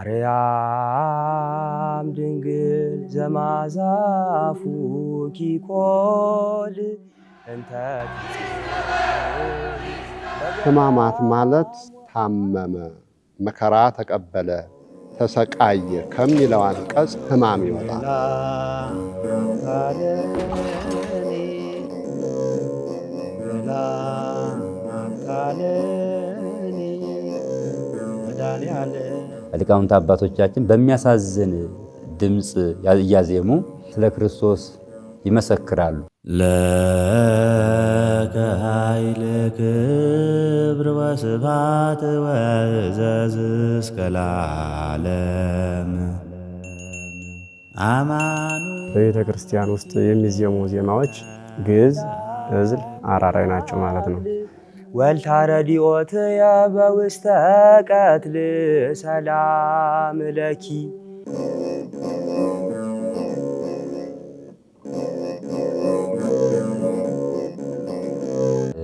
ማርያም ድንግል ዘማዛፉ ኪኮል እንተ ሕማማት ማለት ታመመ፣ መከራ ተቀበለ፣ ተሰቃየ ከሚለው አንቀጽ ሕማም ይወጣል። ሊቃውንት አባቶቻችን በሚያሳዝን ድምፅ እያዜሙ ስለ ክርስቶስ ይመሰክራሉ። ለከ ኃይል ክብር ወስብሐት ወእዘዝ እስከ ለዓለም አማኑ። በቤተ ክርስቲያን ውስጥ የሚዜሙ ዜማዎች ግዕዝ፣ ዕዝል፣ አራራይ ናቸው ማለት ነው። ወልታረዲኦትየ በውስተ ቀትል ሰላም ለኪ።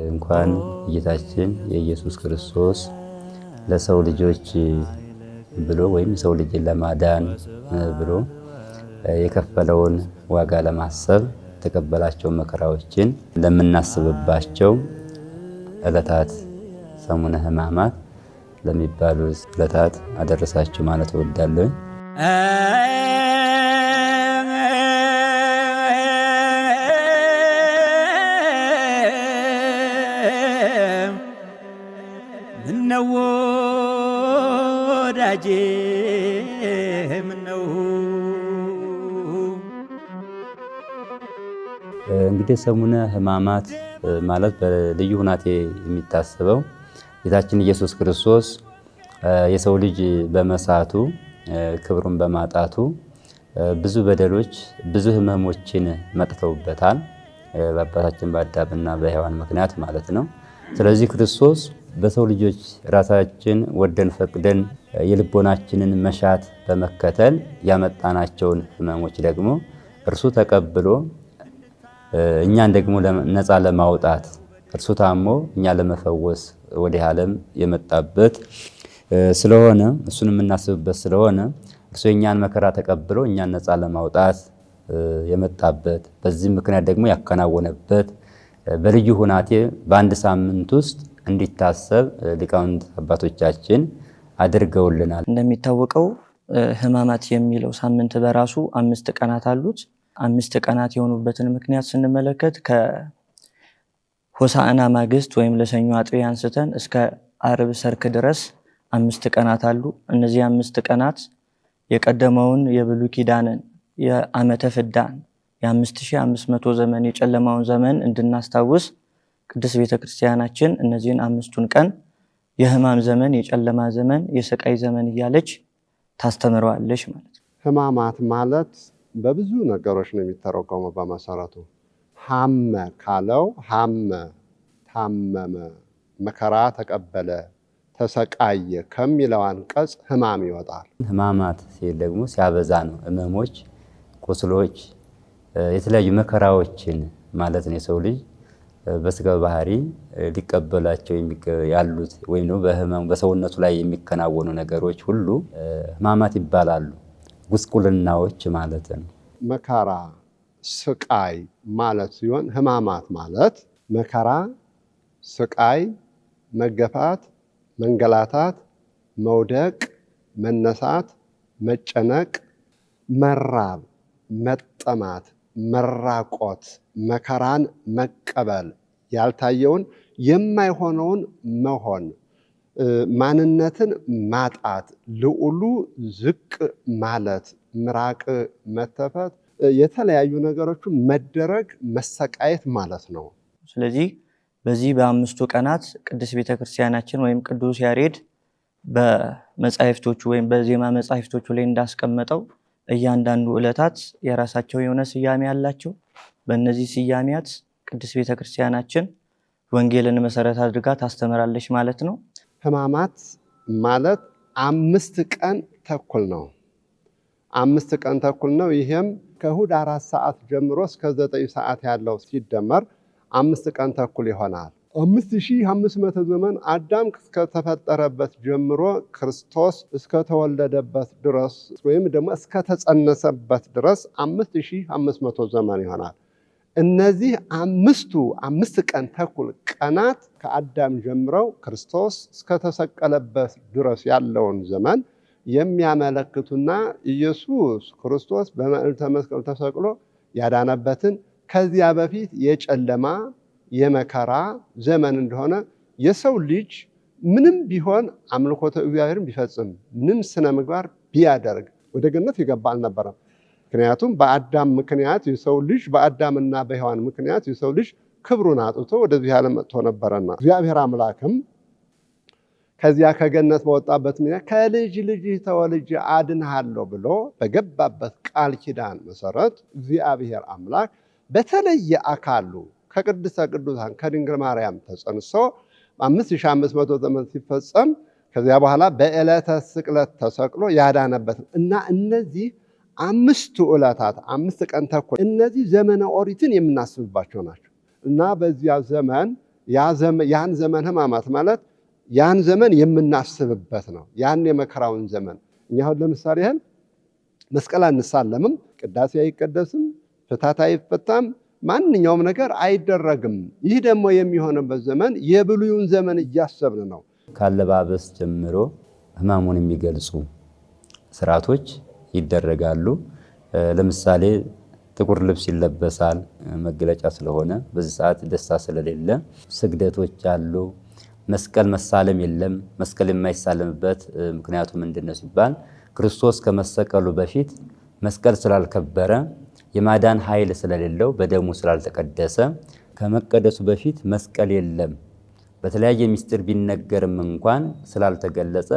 እንኳን ጌታችን የኢየሱስ ክርስቶስ ለሰው ልጆች ብሎ ወይም ሰው ልጅን ለማዳን ብሎ የከፈለውን ዋጋ ለማሰብ የተቀበላቸው መከራዎችን ለምናስብባቸው ዕለታት ሰሙነ ሕማማት ለሚባሉት ዕለታት አደረሳችሁ ማለት እወዳለሁ። ምነው ወዳጄ ምነው። እንግዲህ ሰሙነ ሕማማት ማለት በልዩ ሁናቴ የሚታሰበው ጌታችን ኢየሱስ ክርስቶስ የሰው ልጅ በመሳቱ ክብሩን በማጣቱ ብዙ በደሎች ብዙ ሕመሞችን መጥተውበታል፣ በአባታችን በአዳምና በሔዋን ምክንያት ማለት ነው። ስለዚህ ክርስቶስ በሰው ልጆች ራሳችን ወደን ፈቅደን የልቦናችንን መሻት በመከተል ያመጣናቸውን ሕመሞች ደግሞ እርሱ ተቀብሎ እኛን ደግሞ ነፃ ለማውጣት እርሱ ታሞ እኛ ለመፈወስ ወደ ዓለም የመጣበት ስለሆነ እሱን የምናስብበት ስለሆነ እርሱ የኛን መከራ ተቀብሎ እኛን ነፃ ለማውጣት የመጣበት በዚህ ምክንያት ደግሞ ያከናወነበት በልዩ ሁናቴ በአንድ ሳምንት ውስጥ እንዲታሰብ ሊቃውንት አባቶቻችን አድርገውልናል። እንደሚታወቀው ሕማማት የሚለው ሳምንት በራሱ 5 ቀናት አሉት። 5 ቀናት የሆኑበትን ምክንያት ስንመለከት ከሆሳዕና ማግስት ወይም ለሰኞ አጥቢያ አንስተን እስከ ዓርብ ሰርክ ድረስ 5 ቀናት አሉ። እነዚህ 5 ቀናት የቀደመውን የብሉይ ኪዳንን የዓመተ ፍዳን የ5500 ዘመን የጨለማውን ዘመን እንድናስታውስ ቅድስት ቤተክርስቲያናችን እነዚህን 5ቱን ቀን የሕማም ዘመን፣ የጨለማ ዘመን፣ የስቃይ ዘመን እያለች ታስተምረዋለች ማለት ነው። ሕማማት ማለት በብዙ ነገሮች ነው የሚተረጎመው። በመሰረቱ ሐመ ካለው ሐመ ታመመ፣ መከራ ተቀበለ፣ ተሰቃየ ከሚለው አንቀጽ ሕማም ይወጣል። ሕማማት ሲል ደግሞ ሲያበዛ ነው። ሕመሞች፣ ቁስሎች፣ የተለያዩ መከራዎችን ማለት ነው። የሰው ልጅ በስጋ ባህሪ ሊቀበላቸው ያሉት ወይም ደግሞ በሰውነቱ ላይ የሚከናወኑ ነገሮች ሁሉ ሕማማት ይባላሉ። ጉስቁልናዎች ማለት ነው። መከራ ስቃይ ማለት ሲሆን ሕማማት ማለት መከራ፣ ስቃይ፣ መገፋት፣ መንገላታት፣ መውደቅ፣ መነሳት፣ መጨነቅ፣ መራብ፣ መጠማት፣ መራቆት፣ መከራን መቀበል፣ ያልታየውን የማይሆነውን መሆን፣ ማንነትን ማጣት፣ ልዑሉ ዝቅ ማለት፣ ምራቅ መተፈት፣ የተለያዩ ነገሮቹ መደረግ፣ መሰቃየት ማለት ነው። ስለዚህ በዚህ በ5ቱ ቀናት ቅድስት ቤተክርስቲያናችን ወይም ቅዱስ ያሬድ በመጻሕፍቶቹ ወይም በዜማ መጻሕፍቶቹ ላይ እንዳስቀመጠው እያንዳንዱ ዕለታት የራሳቸው የሆነ ስያሜ አላቸው። በእነዚህ ስያሜያት ቅድስት ቤተክርስቲያናችን ወንጌልን መሰረት አድርጋ ታስተምራለች ማለት ነው። ሕማማት ማለት 5 ቀን ተኩል ነው። 5 ቀን ተኩል ነው። ይሄም ከእሑድ 4 ሰዓት ጀምሮ እስከ 9 ሰዓት ያለው ሲደመር 5 ቀን ተኩል ይሆናል። 5500 ዘመን አዳም እስከተፈጠረበት ጀምሮ ክርስቶስ እስከተወለደበት ድረስ ወይም ደግሞ እስከተጸነሰበት ድረስ 5500 ዘመን ይሆናል። እነዚህ 5 ቀን ተኩል ቀናት ከአዳም ጀምረው ክርስቶስ እስከተሰቀለበት ድረስ ያለውን ዘመን የሚያመለክቱና ኢየሱስ ክርስቶስ በመልዕልተ መስቀል ተሰቅሎ ያዳነበትን ከዚያ በፊት የጨለማ የመከራ ዘመን እንደሆነ የሰው ልጅ ምንም ቢሆን አምልኮተ እግዚአብሔርን ቢፈጽም ምንም ስነ ምግባር ቢያደርግ ወደ ገነት ይገባ አልነበረም። ምክንያቱም በአዳም ምክንያት የሰው ልጅ በአዳምና በሔዋን ምክንያት የሰው ልጅ ክብሩን አጥቶ ወደዚህ ዓለም መጥቶ ነበረና እግዚአብሔር አምላክም ከዚያ ከገነት በወጣበት ምክንያት ከልጅ ልጅህ ተወልጄ አድንሃለሁ ብሎ በገባበት ቃል ኪዳን መሰረት እግዚአብሔር አምላክ በተለየ አካሉ ከቅድስተ ቅዱሳን ከድንግል ማርያም ተጸንሶ 5500 ዘመን ሲፈጸም ከዚያ በኋላ በዕለተ ስቅለት ተሰቅሎ ያዳነበት እና እነዚህ 5 ዕለታት 5 ቀን ተኩል እነዚህ ዘመነ ኦሪትን የምናስብባቸው ናቸው እና በዚያ ዘመን ያን ዘመን ሕማማት ማለት ያን ዘመን የምናስብበት ነው። ያን የመከራውን ዘመን እኛ አሁን ለምሳሌ ያህል መስቀል አንሳለምም፣ ቅዳሴ አይቀደስም፣ ፍታት አይፈታም፣ ማንኛውም ነገር አይደረግም። ይህ ደግሞ የሚሆንበት ዘመን የብሉይን ዘመን እያሰብን ነው። ካለባበስ ጀምሮ ሕማሙን የሚገልጹ ስርዓቶች ይደረጋሉ። ለምሳሌ ጥቁር ልብስ ይለበሳል፣ መገለጫ ስለሆነ በዚህ ሰዓት ደስታ ስለሌለ ስግደቶች አሉ። መስቀል መሳለም የለም። መስቀል የማይሳለምበት ምክንያቱ ምንድነው ሲባል ክርስቶስ ከመሰቀሉ በፊት መስቀል ስላልከበረ የማዳን ኃይል ስለሌለው በደሙ ስላልተቀደሰ ከመቀደሱ በፊት መስቀል የለም። በተለያየ ምስጢር ቢነገርም እንኳን ስላልተገለጸ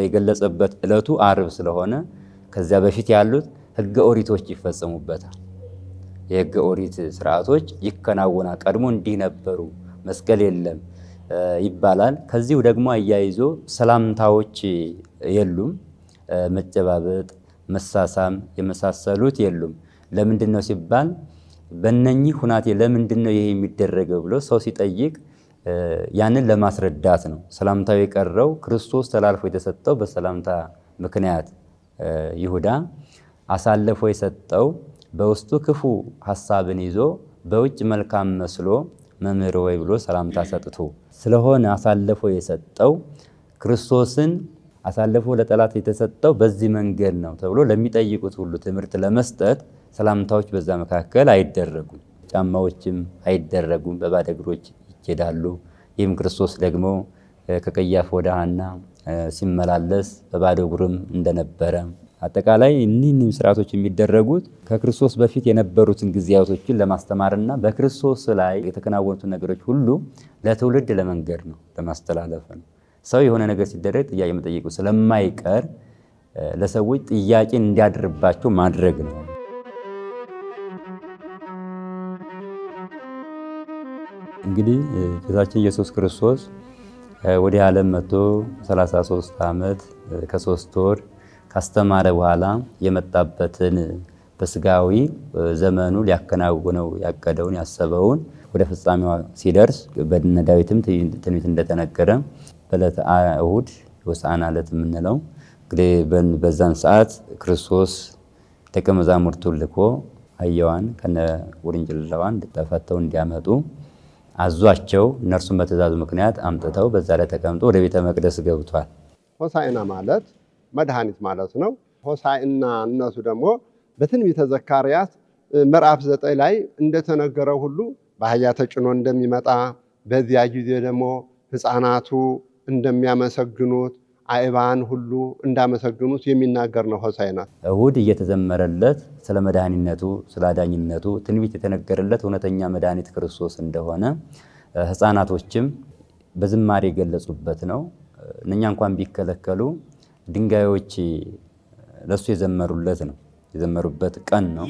የገለጸበት ዕለቱ ዓርብ ስለሆነ ከዚያ በፊት ያሉት ሕገ ኦሪቶች ይፈጸሙበታል። የሕገ ኦሪት ስርዓቶች ይከናወናል። ቀድሞ እንዲህ ነበሩ፣ መስቀል የለም ይባላል። ከዚሁ ደግሞ አያይዞ ሰላምታዎች የሉም፣ መጨባበጥ፣ መሳሳም የመሳሰሉት የሉም። ለምንድን ነው ሲባል በእነኚህ ሁናቴ ለምንድን ነው ይሄ የሚደረገው ብሎ ሰው ሲጠይቅ ያንን ለማስረዳት ነው። ሰላምታው የቀረው ክርስቶስ ተላልፎ የተሰጠው በሰላምታ ምክንያት ይሁዳ አሳልፎ የሰጠው በውስጡ ክፉ ሐሳብን ይዞ በውጭ መልካም መስሎ መምህር ወይ ብሎ ሰላምታ ሰጥቶ ስለሆነ አሳልፎ የሰጠው ክርስቶስን አሳልፎ ለጠላት የተሰጠው በዚህ መንገድ ነው ተብሎ ለሚጠይቁት ሁሉ ትምህርት ለመስጠት ሰላምታዎች በዛ መካከል አይደረጉም። ጫማዎችም አይደረጉም፣ በባዶ እግሮች ይሄዳሉ። ይህም ክርስቶስ ደግሞ ከቀያፍ ወደ ሐና ሲመላለስ በባዶ እግሩም እንደነበረ አጠቃላይ እኒህም ስርዓቶች የሚደረጉት ከክርስቶስ በፊት የነበሩትን ጊዜያቶችን ለማስተማርና በክርስቶስ ላይ የተከናወኑትን ነገሮች ሁሉ ለትውልድ ለመንገር ነው፣ ለማስተላለፍ ነው። ሰው የሆነ ነገር ሲደረግ ጥያቄ መጠየቁ ስለማይቀር ለሰዎች ጥያቄ እንዲያድርባቸው ማድረግ ነው። እንግዲህ ጌታችን ኢየሱስ ክርስቶስ ወደ ዓለም መጥቶ 33 ዓመት ከ3 ወር ካስተማረ በኋላ የመጣበትን በስጋዊ ዘመኑ ሊያከናውነው ያቀደውን ያሰበውን ወደ ፍጻሜው ሲደርስ በነ ዳዊትም ትንቢት እንደተነገረ በዕለተ እሑድ ሆሳዕና ዕለት የምንለው እንግዲህ በዛን ሰዓት ክርስቶስ ደቀ መዛሙርቱን ልኮ አህያዋን ከነ ውርንጭላዋን ተፈተው እንዲያመጡ አዟቸው እነርሱም በትእዛዙ ምክንያት አምጥተው በዛ ላይ ተቀምጦ ወደ ቤተ መቅደስ ገብቷል። ሆሳዕና ማለት መድኃኒት ማለት ነው። ሆሳዕና እነሱ ደግሞ በትንቢተ ዘካርያስ ምዕራፍ 9 ላይ እንደተነገረው ሁሉ በአህያ ተጭኖ እንደሚመጣ በዚያ ጊዜ ደግሞ ሕፃናቱ እንደሚያመሰግኑት አይባን ሁሉ እንዳመሰግኑት የሚናገር ነው። ሆሳዕና እሑድ እየተዘመረለት ስለ መድኃኒነቱ ስለ አዳኝነቱ ትንቢት የተነገረለት እውነተኛ መድኃኒት ክርስቶስ እንደሆነ ሕፃናቶችም በዝማሬ የገለጹበት ነው። እነኛ እንኳን ቢከለከሉ ድንጋዮች ለሱ የዘመሩለት ነው፣ የዘመሩበት ቀን ነው።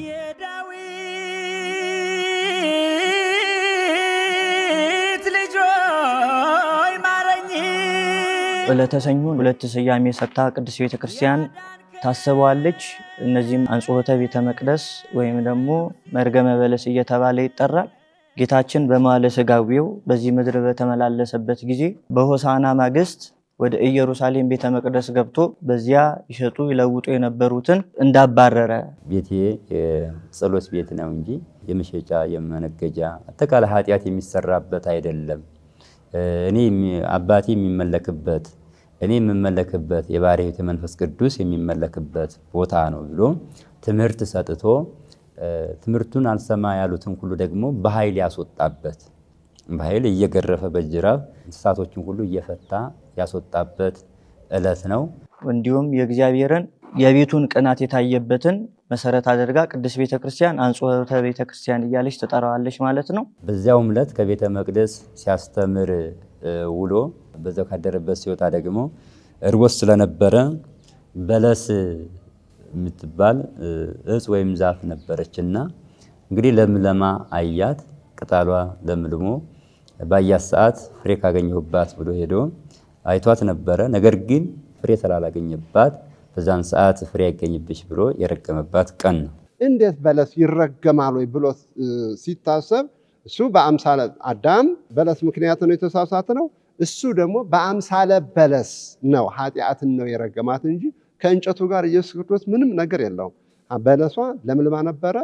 ዕለተ ሰኞን 2 ስያሜ ሰጥታ ቅድስት ቤተ ክርስቲያን ታስበዋለች። እነዚህም አንጽሖተ ቤተ መቅደስ ወይም ደግሞ መርገመ በለስ እየተባለ ይጠራል። ጌታችን በመዋዕለ ሥጋዌው በዚህ ምድር በተመላለሰበት ጊዜ በሆሳዕና ማግስት ወደ ኢየሩሳሌም ቤተ መቅደስ ገብቶ በዚያ ይሸጡ ይለውጡ የነበሩትን እንዳባረረ ቤቴ የጸሎት ቤት ነው እንጂ የመሸጫ የመነገጃ አጠቃላይ ኃጢአት የሚሰራበት አይደለም፣ እኔ አባቴ የሚመለክበት እኔ የምመለክበት የባሕርይ ቤተ መንፈስ ቅዱስ የሚመለክበት ቦታ ነው ብሎ ትምህርት ሰጥቶ ትምህርቱን አልሰማ ያሉትን ሁሉ ደግሞ በኃይል ያስወጣበት፣ በኃይል እየገረፈ በጅራፍ እንስሳቶችን ሁሉ እየፈታ ያስወጣበት ዕለት ነው። እንዲሁም የእግዚአብሔርን የቤቱን ቅናት የታየበትን መሰረት አድርጋ ቅድስት ቤተክርስቲያን አንጾተ ቤተክርስቲያን እያለች ትጠራዋለች ማለት ነው። በዚያውም ዕለት ከቤተ መቅደስ ሲያስተምር ውሎ በዛው ካደረበት ሲወጣ ደግሞ እርቦት ስለነበረ በለስ የምትባል እጽ ወይም ዛፍ ነበረችና እንግዲህ ለምለማ አያት፣ ቅጠሏ ለምልሞ ባያት ሰዓት ፍሬ ካገኘሁባት ብሎ ሄዶ አይቷት ነበረ። ነገር ግን ፍሬ ስላላገኘባት በዛን ሰዓት ፍሬ ያገኝብሽ ብሎ የረገመባት ቀን ነው። እንዴት በለስ ይረገማል ወይ ብሎ ሲታሰብ እሱ በአምሳለ አዳም በለስ ምክንያት ነው የተሳሳተ ነው። እሱ ደግሞ በአምሳለ በለስ ነው ኃጢአትን ነው የረገማት እንጂ ከእንጨቱ ጋር ኢየሱስ ክርስቶስ ምንም ነገር የለውም። በለሷ ለምልማ ነበረ፣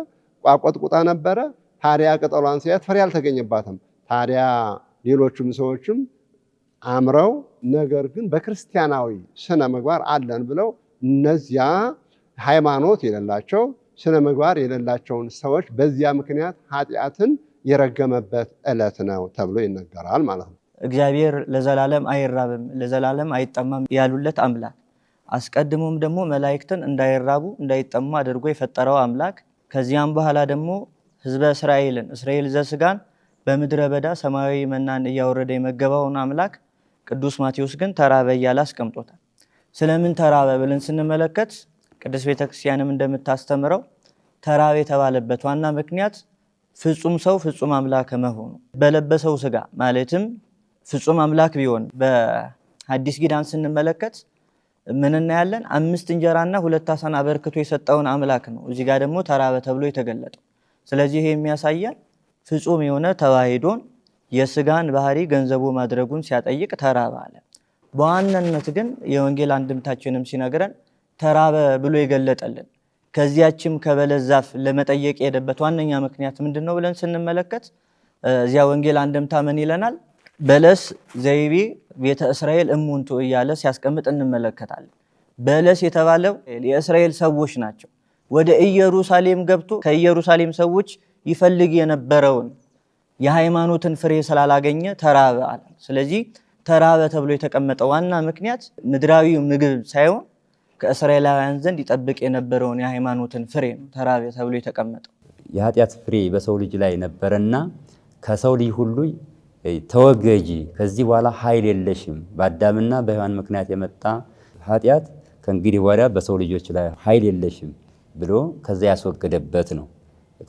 ቋቆጥቁጣ ነበረ። ታዲያ ቅጠሏን ሲያት ፍሬ አልተገኘባትም። ታዲያ ሌሎቹም ሰዎችም አምረው ነገር ግን በክርስቲያናዊ ስነ ምግባር አለን ብለው እነዚያ ሃይማኖት የሌላቸው ስነ ምግባር የሌላቸውን ሰዎች በዚያ ምክንያት ኃጢአትን የረገመበት ዕለት ነው ተብሎ ይነገራል ማለት ነው። እግዚአብሔር ለዘላለም አይራብም ለዘላለም አይጠማም ያሉለት አምላክ፣ አስቀድሞም ደግሞ መላእክትን እንዳይራቡ እንዳይጠሙ አድርጎ የፈጠረው አምላክ፣ ከዚያም በኋላ ደግሞ ሕዝበ እስራኤልን እስራኤል ዘሥጋን በምድረ በዳ ሰማያዊ መናን እያወረደ የመገባውን አምላክ ቅዱስ ማቴዎስ ግን ተራበ እያለ አስቀምጦታል። ስለምን ተራበ ብለን ስንመለከት ቅድስት ቤተክርስቲያንም እንደምታስተምረው ተራበ የተባለበት ዋና ምክንያት ፍጹም ሰው ፍጹም አምላክ መሆኑ በለበሰው ሥጋ ማለትም ፍጹም አምላክ ቢሆን በሐዲስ ኪዳን ስንመለከት ምን እናያለን? 5 እንጀራና 2 ዓሣን አበርክቶ የሰጠውን አምላክ ነው እዚህ ጋር ደግሞ ተራበ ተብሎ የተገለጠው። ስለዚህ ይሄ የሚያሳያል ፍጹም የሆነ ተዋሂዶን የሥጋን ባህሪ ገንዘቡ ማድረጉን ሲያጠይቅ ተራበ አለ። በዋናነት ግን የወንጌል አንድምታችንም ሲነግረን ተራበ ብሎ የገለጠልን ከዚያችም ከበለስ ዛፍ ለመጠየቅ የሄደበት ዋነኛ ምክንያት ምንድነው ብለን ስንመለከት እዚያ ወንጌል አንድምታ ምን ይለናል? በለስ ዘይቤ ቤተ እስራኤል እሙንቱ እያለ ሲያስቀምጥ እንመለከታለን። በለስ የተባለው የእስራኤል ሰዎች ናቸው። ወደ ኢየሩሳሌም ገብቶ ከኢየሩሳሌም ሰዎች ይፈልግ የነበረውን የሃይማኖትን ፍሬ ስላላገኘ ተራበ አለ። ስለዚህ ተራበ ተብሎ የተቀመጠው ዋና ምክንያት ምድራዊ ምግብ ሳይሆን ከእስራኤላውያን ዘንድ ይጠብቅ የነበረውን የሃይማኖትን ፍሬ ነው ተራበ ተብሎ የተቀመጠው። የኃጢአት ፍሬ በሰው ልጅ ላይ ነበረና ከሰው ልጅ ሁሉ ተወገጂ፣ ከዚህ በኋላ ኃይል የለሽም፣ በአዳምና በሔዋን ምክንያት የመጣ ኃጢአት ከእንግዲህ ወዲያ በሰው ልጆች ላይ ኃይል የለሽም ብሎ ከዛ ያስወገደበት ነው።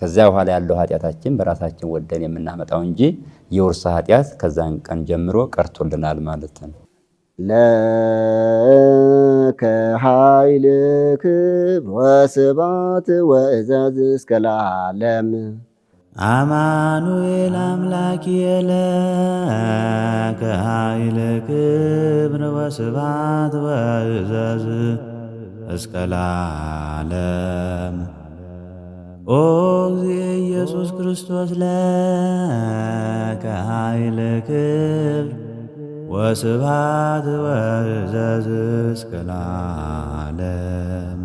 ከዚያ በኋላ ያለው ኃጢአታችን በራሳችን ወደን የምናመጣው እንጂ የውርስ ኃጢአት ከዛን ቀን ጀምሮ ቀርቶልናል ማለት ነው። ለከ ኃይል ክብር ወስብሐት ወእዘዝ እስከ ለዓለም አማኑኤል አምላኪየ ለከ ኃይል ክብር ወስብሐት ወእዘዝ እስከ ለዓለም ኦ እግዚእ ኢየሱስ ክርስቶስ ለከ ኃይል ክብር ወስብሐት ወእዘዝ እስከ ለዓለም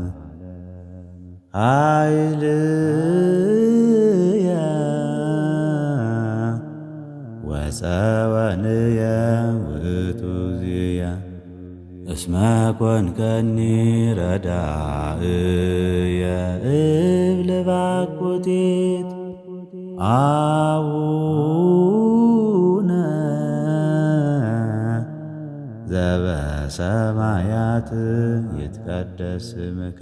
ኃይልየ ወፀወንየ ውእቱ እግዚእየ እስመ ኮንከኒ ረዳእየ እብል ባኩቲት አቡነ ዘበሰማያት ይትቀደስ ስምከ።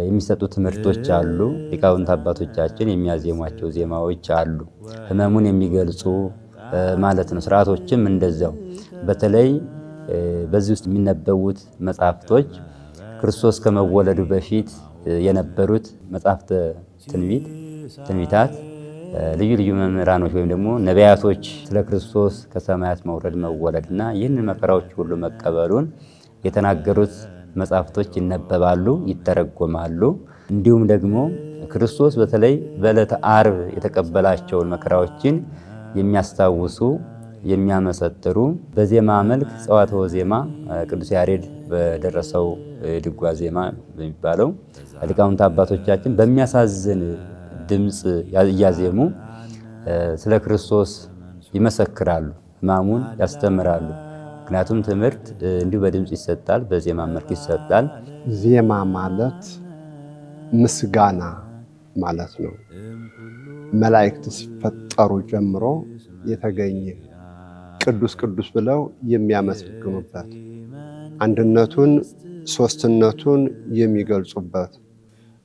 የሚሰጡ ትምህርቶች አሉ። ሊቃውንት አባቶቻችን የሚያዜሟቸው ዜማዎች አሉ፣ ሕመሙን የሚገልጹ ማለት ነው። ስርዓቶችም እንደዛው። በተለይ በዚህ ውስጥ የሚነበቡት መጽሐፍቶች ክርስቶስ ከመወለዱ በፊት የነበሩት መጽሐፍተ ትንቢታት ልዩ ልዩ መምህራኖች ወይም ደግሞ ነቢያቶች ስለ ክርስቶስ ከሰማያት መውረድ መወለድና ይህንን መከራዎች ሁሉ መቀበሉን የተናገሩት መጻሕፍቶች ይነበባሉ፣ ይተረጎማሉ። እንዲሁም ደግሞ ክርስቶስ በተለይ በዕለተ ዓርብ የተቀበላቸውን መከራዎችን የሚያስታውሱ የሚያመሰጥሩ በዜማ መልክ ጸዋትወ ዜማ ቅዱስ ያሬድ በደረሰው ድጓ ዜማ በሚባለው ሊቃውንት አባቶቻችን በሚያሳዝን ድምፅ እያዜሙ ስለ ክርስቶስ ይመሰክራሉ፣ ሕማሙን ያስተምራሉ። ምክንያቱም ትምህርት እንዲሁ በድምፅ ይሰጣል፣ በዜማ መልክ ይሰጣል። ዜማ ማለት ምስጋና ማለት ነው። መላእክት ሲፈጠሩ ጀምሮ የተገኘ ቅዱስ ቅዱስ ብለው የሚያመሰግኑበት አንድነቱን ሶስትነቱን የሚገልጹበት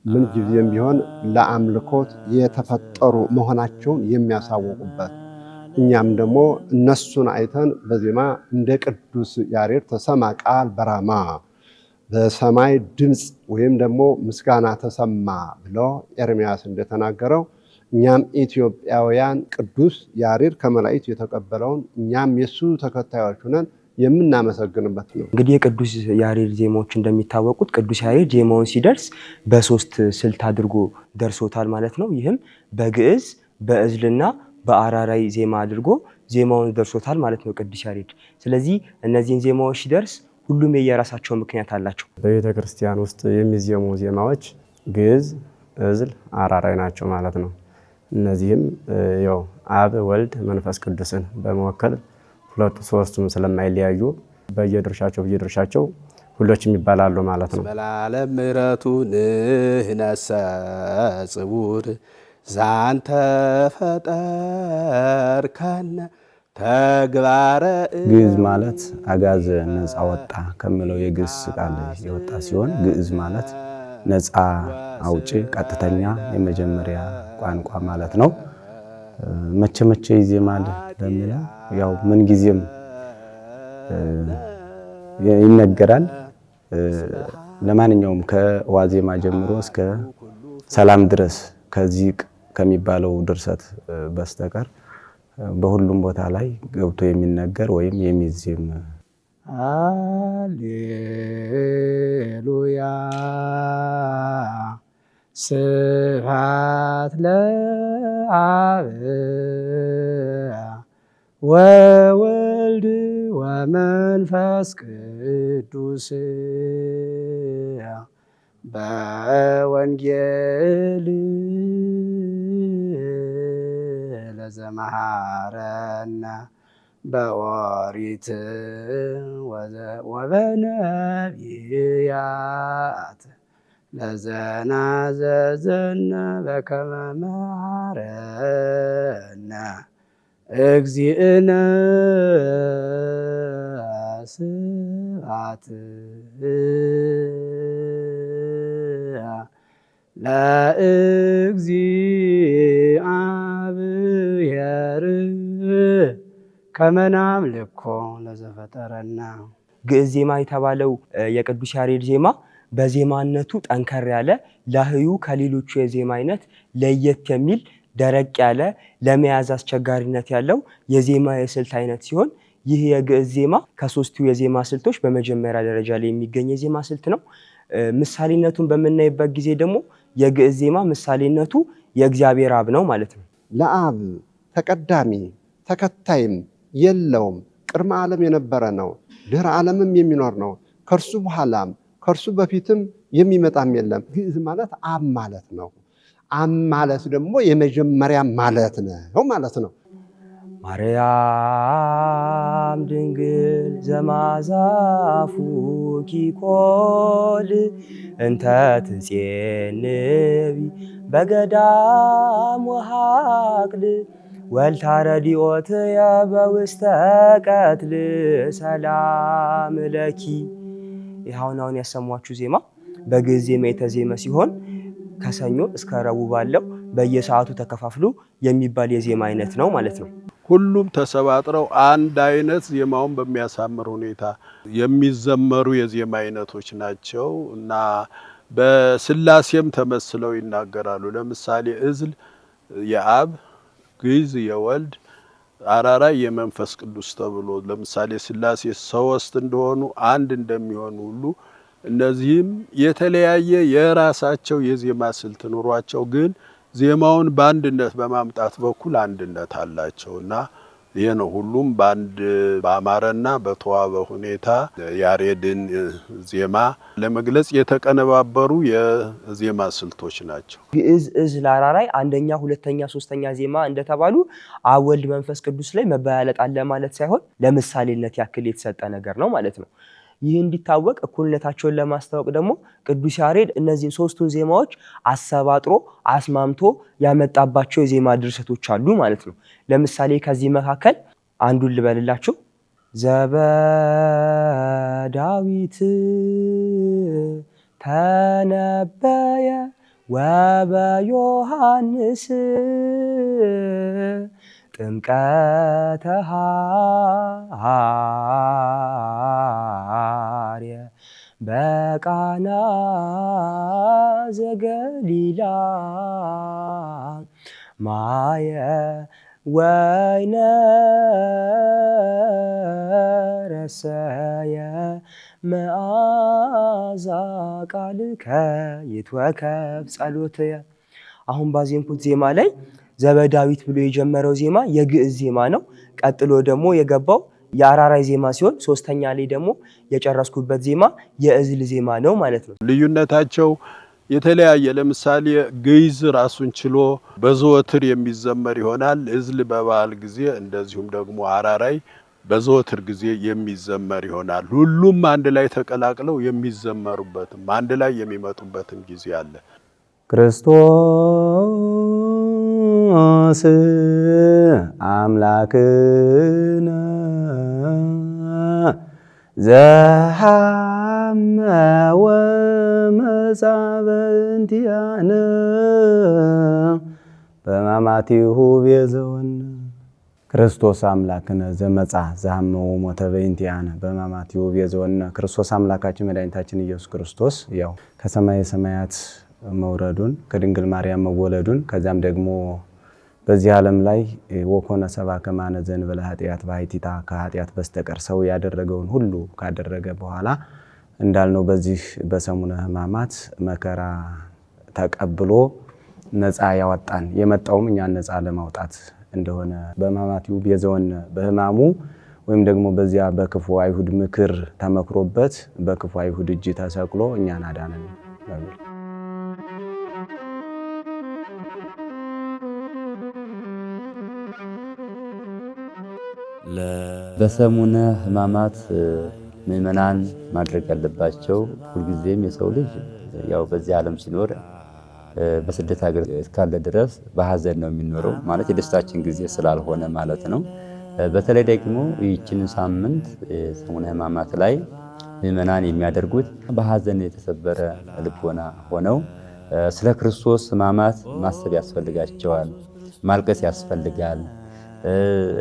ምን ጊዜም ቢሆን ለአምልኮት የተፈጠሩ መሆናቸውን የሚያሳውቁበት እኛም ደግሞ እነሱን አይተን በዜማ እንደ ቅዱስ ያሬድ ተሰማ ቃል በራማ በሰማይ ድምፅ ወይም ደግሞ ምስጋና ተሰማ ብሎ ኤርምያስ እንደተናገረው እኛም ኢትዮጵያውያን ቅዱስ ያሬድ ከመላእክት የተቀበለውን እኛም የሱ ተከታዮች ሆነን የምናመሰግንበት ነው። እንግዲህ የቅዱስ ያሬድ ዜማዎች እንደሚታወቁት ቅዱስ ያሬድ ዜማውን ሲደርስ በሶስት ስልት አድርጎ ደርሶታል ማለት ነው። ይህም በግዕዝ በእዝልና በአራራይ ዜማ አድርጎ ዜማውን ደርሶታል ማለት ነው ቅዱስ ያሬድ። ስለዚህ እነዚህን ዜማዎች ሲደርስ ሁሉም የየራሳቸው ምክንያት አላቸው። በቤተ ክርስቲያን ውስጥ የሚዜሙ ዜማዎች ግዕዝ፣ እዝል፣ አራራይ ናቸው ማለት ነው። እነዚህም ያው አብ፣ ወልድ፣ መንፈስ ቅዱስን በመወከል ሁለቱ ሶስቱም ስለማይለያዩ በየድርሻቸው ሁሎችም ይባላሉ ማለት ነው። በላለም ምሕረቱ ንህነሰ ጽውር ዛንተ ፈጠርከነ ተግባረ ግዕዝ ማለት አጋዘ ነፃ ወጣ ከሚለው የግዕዝ ቃል የወጣ ሲሆን ግዕዝ ማለት ነፃ አውጪ፣ ቀጥተኛ፣ የመጀመሪያ ቋንቋ ማለት ነው። መቼ ይዜማል ለሚለው ያው ምን ጊዜም ይነገራል። ለማንኛውም ከዋዜማ ጀምሮ እስከ ሰላም ድረስ ከዚህ ከሚባለው ድርሰት በስተቀር በሁሉም ቦታ ላይ ገብቶ የሚነገር ወይም የሚዜም ሃሌሉያ ስብሐት ለአብ ወወልድ ወመንፈስ ቅዱስ በወንጌል ለዘመሃረነ በኦሪት ወበነቢያት ለዘናዘዘነ በከመ መሃረነ እግዚእነ ስብሐት ለእግዚአብሔር ከመ ናምልኮ ለዘፈጠረና። ግዕዝ ዜማ የተባለው የቅዱስ ያሬድ ዜማ በዜማነቱ ጠንከር ያለ ላህዩ ከሌሎቹ የዜማ አይነት ለየት የሚል ደረቅ ያለ ለመያዝ አስቸጋሪነት ያለው የዜማ የስልት አይነት ሲሆን ይህ የግዕዝ ዜማ ከሶስቱ የዜማ ስልቶች በመጀመሪያ ደረጃ ላይ የሚገኝ የዜማ ስልት ነው። ምሳሌነቱን በምናይበት ጊዜ ደግሞ የግዕዝ ዜማ ምሳሌነቱ የእግዚአብሔር አብ ነው ማለት ነው። ለአብ ተቀዳሚ ተከታይም የለውም። ቅድመ ዓለም የነበረ ነው፣ ድህረ ዓለምም የሚኖር ነው። ከእርሱ በኋላም ከእርሱ በፊትም የሚመጣም የለም። ግዕዝ ማለት አብ ማለት ነው። አብ ማለት ደግሞ የመጀመሪያ ማለት ነው ማለት ነው። ማርያም ድንግል ዘማዛፉኪ ኮል እንተ ትጼንቢ በገዳም ወሃቅል ወልታረዲኦትየ በውስተ ቀትል ሰላም ለኪ። ይኸውን ያሰሟችሁ ዜማ በግዕዝ ዜማ የተዜመ ሲሆን ከሰኞ እስከ ረቡዕ ባለው በየሰዓቱ ተከፋፍሎ የሚባል የዜማ አይነት ነው ማለት ነው። ሁሉም ተሰባጥረው አንድ አይነት ዜማውን በሚያሳምር ሁኔታ የሚዘመሩ የዜማ አይነቶች ናቸው እና በስላሴም ተመስለው ይናገራሉ። ለምሳሌ እዝል የአብ ግዕዝ የወልድ አራራይ የመንፈስ ቅዱስ ተብሎ ለምሳሌ ሥላሴ ሶስት እንደሆኑ አንድ እንደሚሆኑ ሁሉ እነዚህም የተለያየ የራሳቸው የዜማ ስልት ኑሯቸው ግን ዜማውን በአንድነት በማምጣት በኩል አንድነት አላቸውና ይሄ ነው ሁሉም በአንድ በአማረና በተዋበ ሁኔታ ያሬድን ዜማ ለመግለጽ የተቀነባበሩ የዜማ ስልቶች ናቸው። ግዕዝ እዝል አራራይ አንደኛ፣ ሁለተኛ፣ ሶስተኛ ዜማ እንደተባሉ አብ ወልድ መንፈስ ቅዱስ ላይ መበላለጥ አለ ማለት ሳይሆን ለምሳሌነት ያክል የተሰጠ ነገር ነው ማለት ነው። ይህ እንዲታወቅ እኩልነታቸውን ለማስታወቅ ደግሞ ቅዱስ ያሬድ እነዚህን ሶስቱን ዜማዎች አሰባጥሮ አስማምቶ ያመጣባቸው የዜማ ድርሰቶች አሉ ማለት ነው። ለምሳሌ ከዚህ መካከል አንዱን ልበልላችሁ። ዘበዳዊት ተነበየ ወበዮሐንስ ጥምቀተ ሐርየ በቃና ዘገሊላ ማየ ወይነ ረሰየ መዓዛ ቃልከ ይትወከፍ ጸሎትየ። አሁን ባዜምኩት ዜማ ላይ ዘበዳዊት ብሎ የጀመረው ዜማ የግዕዝ ዜማ ነው። ቀጥሎ ደግሞ የገባው የአራራይ ዜማ ሲሆን ሶስተኛ ላይ ደግሞ የጨረስኩበት ዜማ የእዝል ዜማ ነው ማለት ነው። ልዩነታቸው የተለያየ ለምሳሌ ግዕዝ ራሱን ችሎ በዘወትር የሚዘመር ይሆናል። እዝል በበዓል ጊዜ እንደዚሁም ደግሞ አራራይ በዘወትር ጊዜ የሚዘመር ይሆናል። ሁሉም አንድ ላይ ተቀላቅለው የሚዘመሩበትም አንድ ላይ የሚመጡበትም ጊዜ አለ። ክርስቶስ አምላክነ ዘሐመ ወመጻ በእንቲአነ በሕማማቲሁ ቤዘወነ። ክርስቶስ አምላክነ ዘመጻ ዘሐመ ወሞተ በእንቲአነ በሕማማቲሁ ቤዘወነ። ክርስቶስ አምላካችን መድኃኒታችን ኢየሱስ ክርስቶስ ያው ከሰማየ ሰማያት መውረዱን ከድንግል ማርያም መወለዱን ከዛም ደግሞ በዚህ ዓለም ላይ ወኮነ ሰብአ ከማነ ዘእንበለ ኃጢአት በኃቲታ ከኃጢአት በስተቀር ሰው ያደረገውን ሁሉ ካደረገ በኋላ እንዳልነው በዚህ በሰሙነ ሕማማት መከራ ተቀብሎ ነፃ ያወጣን የመጣውም እኛን ነፃ ለማውጣት እንደሆነ በሕማማቲሁ ቤዘወነ በሕማሙ ወይም ደግሞ በዚያ በክፉ አይሁድ ምክር ተመክሮበት በክፉ አይሁድ እጅ ተሰቅሎ እኛን አዳነን በሚል በሰሙነ ሕማማት ምእመናን ማድረግ ያለባቸው ሁልጊዜም የሰው ልጅ ያው በዚህ ዓለም ሲኖር በስደት ሀገር እስካለ ድረስ በሐዘን ነው የሚኖረው ማለት የደስታችን ጊዜ ስላልሆነ ማለት ነው። በተለይ ደግሞ ይህችን ሳምንት ሰሙነ ሕማማት ላይ ምእመናን የሚያደርጉት በሐዘን የተሰበረ ልቦና ሆነው ስለ ክርስቶስ ሕማማት ማሰብ ያስፈልጋቸዋል፣ ማልቀስ ያስፈልጋል።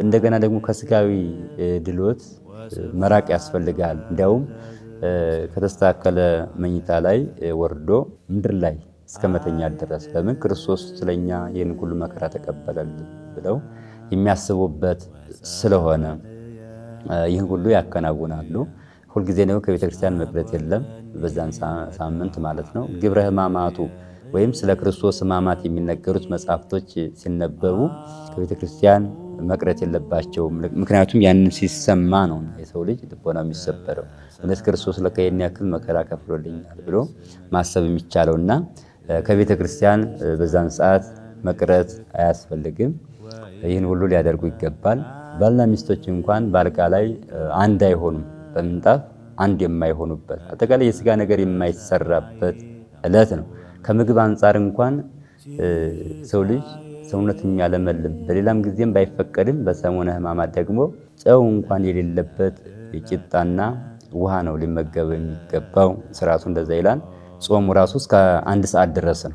እንደገና ደግሞ ከስጋዊ ድሎት መራቅ ያስፈልጋል። እንዲያውም ከተስተካከለ መኝታ ላይ ወርዶ ምድር ላይ እስከ መተኛት ድረስ ለምን ክርስቶስ ስለኛ ይህን ሁሉ መከራ ተቀበለልን ብለው የሚያስቡበት ስለሆነ ይህን ሁሉ ያከናውናሉ። ሁልጊዜ ነው ከቤተ ክርስቲያን መቅረት የለም። በዛን ሳምንት ማለት ነው ግብረ ሕማማቱ ወይም ስለ ክርስቶስ ሕማማት የሚነገሩት መጽሐፍቶች ሲነበቡ ከቤተ ክርስቲያን መቅረት የለባቸውም። ምክንያቱም ያንን ሲሰማ ነው የሰው ልጅ ልቦናው የሚሰበረው። እውነት ክርስቶስ ለካ ይህን ያክል መከራ ከፍሎልኛል ብሎ ማሰብ የሚቻለውና ከቤተ ክርስቲያን በዛን ሰዓት መቅረት አያስፈልግም። ይህን ሁሉ ሊያደርጉ ይገባል። ባልና ሚስቶች እንኳን በአልጋ ላይ አንድ አይሆኑም፣ በምንጣፍ አንድ የማይሆኑበት አጠቃላይ የስጋ ነገር የማይሰራበት ዕለት ነው። ከምግብ አንጻር እንኳን ሰው ልጅ ሰውነት የሚያለመልም በሌላም ጊዜም ባይፈቀድም በሰሙነ ሕማማት ደግሞ ጨው እንኳን የሌለበት ቂጣና ውሃ ነው ሊመገብ የሚገባው። ስርዓቱ እንደዛ ይላል። ጾሙ ራሱ እስከ 1 ሰዓት ድረስ ነው።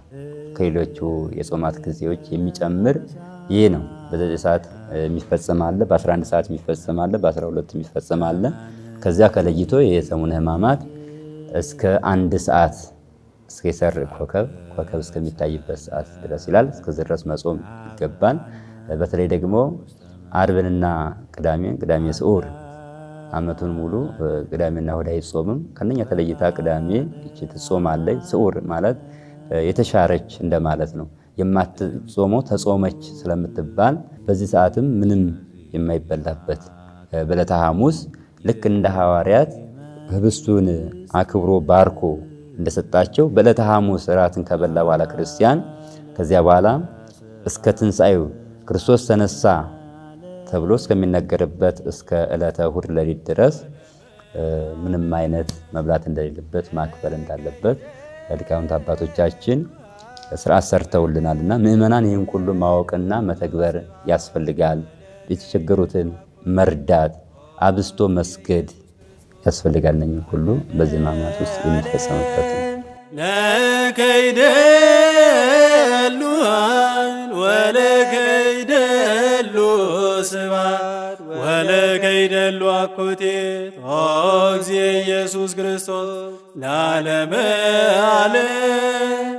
ከሌሎቹ የጾማት ጊዜዎች የሚጨምር ይህ ነው። በ9 ሰዓት የሚፈጸም አለ፣ በ11 ሰዓት የሚፈጸም አለ፣ በ12 የሚፈጸም አለ። ከዚያ ከለይቶ የሰሙነ ሕማማት እስከ 1 ሰዓት እስከ የሰርዕ ኮከብ እስከሚታይበት ሰዓት ድረስ ይላል። እስከዚህ ድረስ መጾም ይገባል። በተለይ ደግሞ አርብንና ቅዳሜ ስዑር ዓመቱን ሙሉ ቅዳሜና እሑድ አይጾምም። ከነኛ ተለይታ ቅዳሜ እቺ ትጾማለች። ስዑር ማለት የተሻረች እንደማለት ነው። የማትጾመው ተጾመች ስለምትባል በዚህ ሰዓትም ምንም የማይበላበት በዕለተ ሐሙስ ልክ እንደ ሐዋርያት ህብስቱን አክብሮ ባርኮ እንደሰጣቸው በዕለተ ሐሙስ እራትን ከበላ በኋላ ክርስቲያን ከዚያ በኋላ እስከ ትንሣኤው ክርስቶስ ተነሳ ተብሎ እስከሚነገርበት እስከ ዕለተ እሑድ ሌሊት ድረስ ምንም አይነት መብላት እንደሌለበት ማክበር እንዳለበት ሊቃውንት አባቶቻችን ስርዓት ሰርተውልናልና ምእመናን ይህን ሁሉ ማወቅና መተግበር ያስፈልጋል። የተቸገሩትን መርዳት፣ አብስቶ መስገድ ያስፈልጋል። እነኚህ ሁሉ በዚህ ሕማማት ውስጥ የሚፈጸምበት ነው። ለከይደሉ ወለከይደሉ ስብሐት ወለከይደሉ አኮቴት ኦ እግዚእ ኢየሱስ ክርስቶስ ለዓለመ ዓለም